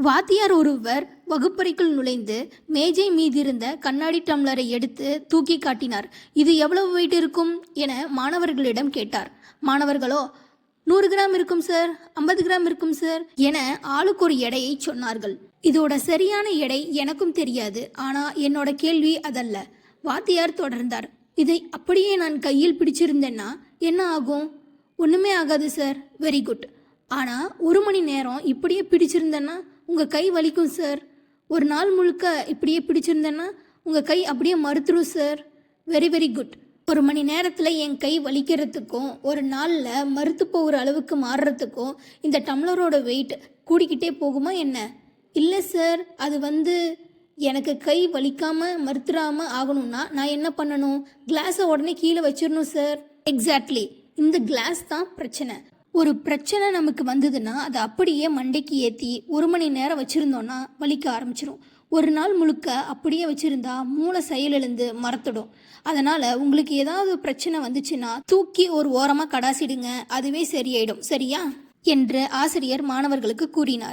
வாத்தியார் ஒருவர் வகுப்பறைக்குள் நுழைந்து மேஜை மீதிருந்த கண்ணாடி டம்ளரை எடுத்து தூக்கி காட்டினார். இது எவ்வளவு வெயிட் இருக்கும் என மாணவர்களிடம் கேட்டார். மாணவர்களோ 100 கிராம் இருக்கும் சார், 50 கிராம் இருக்கும் சார் என ஆளுக்கு ஒரு எடையை சொன்னார்கள். இதோட சரியான எடை எனக்கும் தெரியாது, ஆனா என்னோட கேள்வி அதல்ல. வாத்தியார் தொடர்ந்தார். இதை அப்படியே நான் கையில் பிடிச்சிருந்தேன்னா என்ன ஆகும்? ஒண்ணுமே ஆகாது சார். Very good. ஆனா 1 மணி நேரம் இப்படியே பிடிச்சிருந்தேன்னா உங்க கை வலிக்கும் சார். ஒரு நாள் முழுக்க இப்படியே பிடிச்சிருந்தேன்னா உங்க கை அப்படியே மறுத்துரும் சார். Very very good. 1 மணி நேரத்தில் என் கை வலிக்கிறதுக்கும் ஒரு நாளில் மறுத்து போகிற அளவுக்கு மாறுறதுக்கும் இந்த டம்ளரோட வெயிட் கூடிக்கிட்டே போகுமா என்ன? இல்லை சார், அது எனக்கு கை வலிக்காமல் மறுத்துடாமல் ஆகணும்னா நான் என்ன பண்ணணும்? கிளாஸை உடனே கீழே வச்சிடணும் சார். எக்ஸாக்ட்லி, இந்த கிளாஸ் தான் பிரச்சனை. ஒரு பிரச்சனை நமக்கு வந்ததுன்னா அதை அப்படியே மண்டைக்கு ஏற்றி 1 மணி நேரம் வச்சுருந்தோன்னா வலிக்க ஆரம்பிச்சிடும். ஒரு நாள் முழுக்க அப்படியே வச்சுருந்தா மூளை செயலிழந்து மறத்துடும். அதனால் உங்களுக்கு ஏதாவது பிரச்சனை வந்துச்சுன்னா தூக்கி ஒரு ஓரமாக கடாசிடுங்க, அதுவே சரியாயிடும். சரியா என்று ஆசிரியர் மாணவர்களுக்கு கூறினார்.